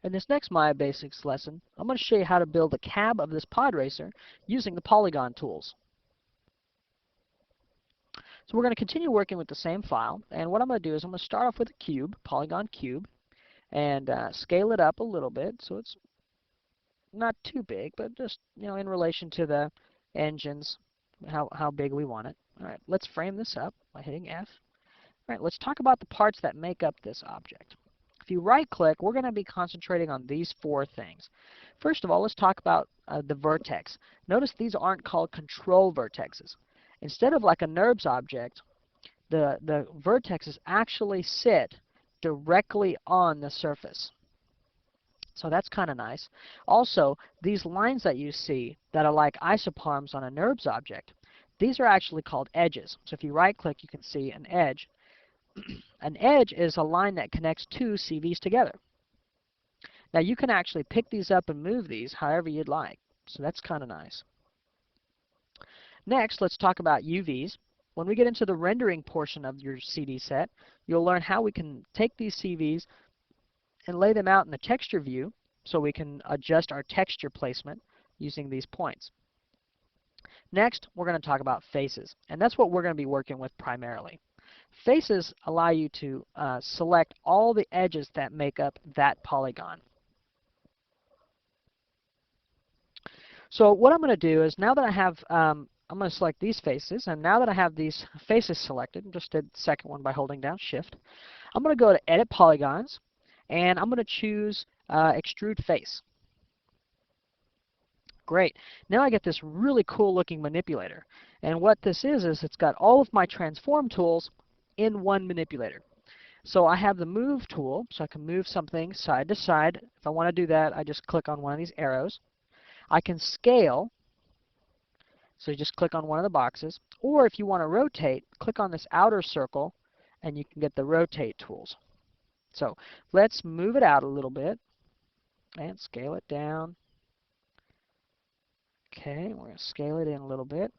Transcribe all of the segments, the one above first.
In this next Maya Basics lesson, I'm going to show you how to build the cab of this pod racer using the polygon tools. So we're going to continue working with the same file, and what I'm going to do is I'm going to start off with a cube, polygon cube, and scale it up a little bit so it's not too big, but just in relation to the engines, how big we want it. All right, let's frame this up by hitting F. All right, let's talk about the parts that make up this object. If you right-click, we're going to be concentrating on these four things. First of all, let's talk about the vertex. Notice these aren't called control vertexes. Instead of like a NURBS object, the vertexes actually sit directly on the surface. So that's kind of nice. Also, these lines that you see that are like isoparms on a NURBS object, these are actually called edges. So if you right-click, you can see an edge. An edge is a line that connects two CVs together. Now you can actually pick these up and move these however you'd like. So that's kind of nice. Next, let's talk about UVs. When we get into the rendering portion of your CD set, you'll learn how we can take these CVs and lay them out in the texture view so we can adjust our texture placement using these points. Next, we're going to talk about faces, and that's what we're going to be working with primarily. Faces allow you to select all the edges that make up that polygon. So what I'm going to do is, now that I have, I'm going to select these faces, and now that I have these faces selected, just did the second one by holding down Shift, I'm going to go to Edit Polygons, and I'm going to choose Extrude Face. Great. Now I get this really cool looking manipulator. And what this is it's got all of my transform tools in one manipulator. So I have the move tool, so I can move something side to side. If I want to do that, I just click on one of these arrows. I can scale, so you just click on one of the boxes. Or if you want to rotate, click on this outer circle, and you can get the rotate tools. So let's move it out a little bit and scale it down. Okay, we're going to scale it in a little bit.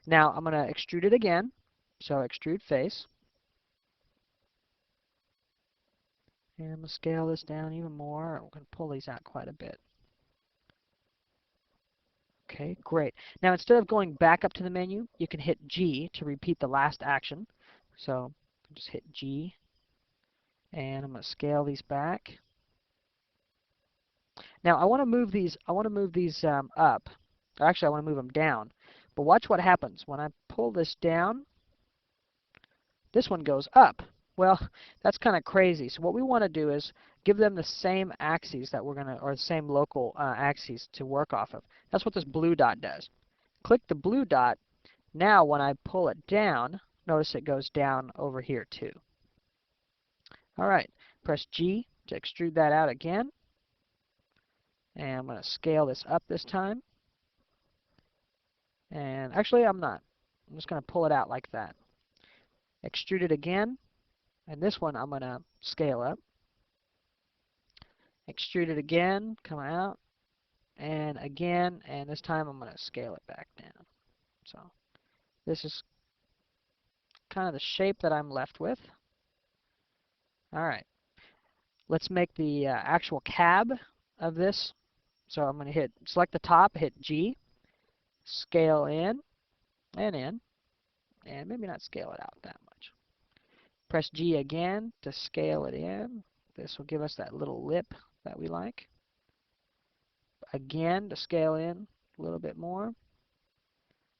Now I'm going to extrude it again. So extrude face. And I'm going to scale this down even more. We're going to pull these out quite a bit. Okay, great. Now instead of going back up to the menu, you can hit G to repeat the last action. So just hit G. And I'm going to scale these back. Now I want to move these. Up. Actually, I want to move them down. But watch what happens when I pull this down. This one goes up. Well, that's kind of crazy. So what we want to do is give them the same axes that we're gonna, or the same local axes to work off of. That's what this blue dot does. Click the blue dot. Now when I pull it down, notice it goes down over here too. All right. Press G to extrude that out again. And I'm going to scale this up this time. And actually, I'm not. I'm just going to pull it out like that. Extrude it again. And this one, I'm going to scale up. Extrude it again, come out. And again, and this time I'm going to scale it back down. So this is kind of the shape that I'm left with. All right. Let's make the actual cab of this. So I'm going to select the top, hit G, scale in, and maybe not scale it out that much. Press G again to scale it in. This will give us that little lip that we like. Again to scale in a little bit more.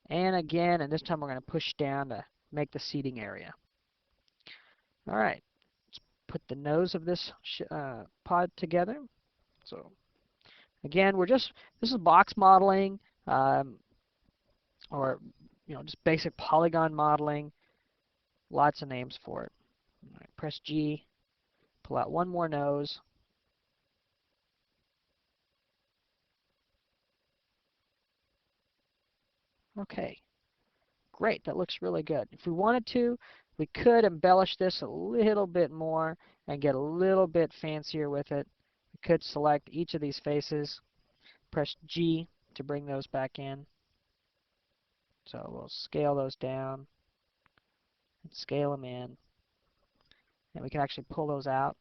And again, and this time we're going to push down to make the seating area. All right, let's put the nose of this pod together. So again, this is box modeling, or just basic polygon modeling. Lots of names for it. All right, press G, pull out one more nose. Okay, great, that looks really good. If we wanted to, we could embellish this a little bit more and get a little bit fancier with it. We could select each of these faces, press G to bring those back in. So we'll scale those down and scale them in. And we can actually pull those out.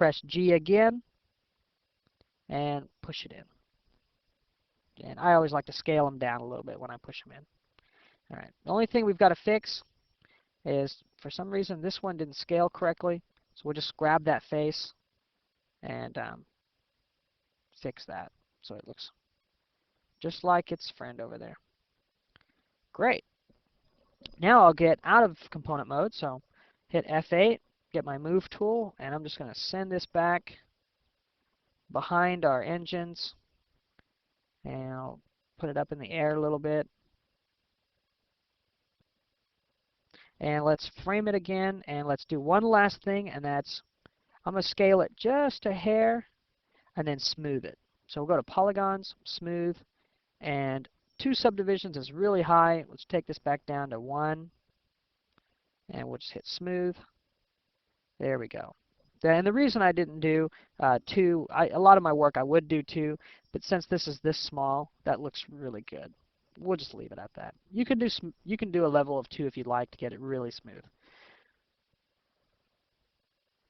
press G again and push it in. And I always like to scale them down a little bit when I push them in. All right. The only thing we've got to fix is, for some reason, this one didn't scale correctly. So we'll just grab that face and fix that so it looks just like its friend over there. Great. Now I'll get out of component mode. So hit F8, get my move tool, and I'm just going to send this back behind our engines. And I'll put it up in the air a little bit. And let's frame it again, and let's do one last thing, and that's I'm going to scale it just a hair and then smooth it. So we'll go to Polygons, Smooth, and 2 subdivisions is really high. Let's take this back down to 1, and we'll just hit Smooth. There we go. And the reason I didn't do 2, a lot of my work I would do 2, but since this is this small, that looks really good. We'll just leave it at that. You can do a level of 2 if you'd like to get it really smooth.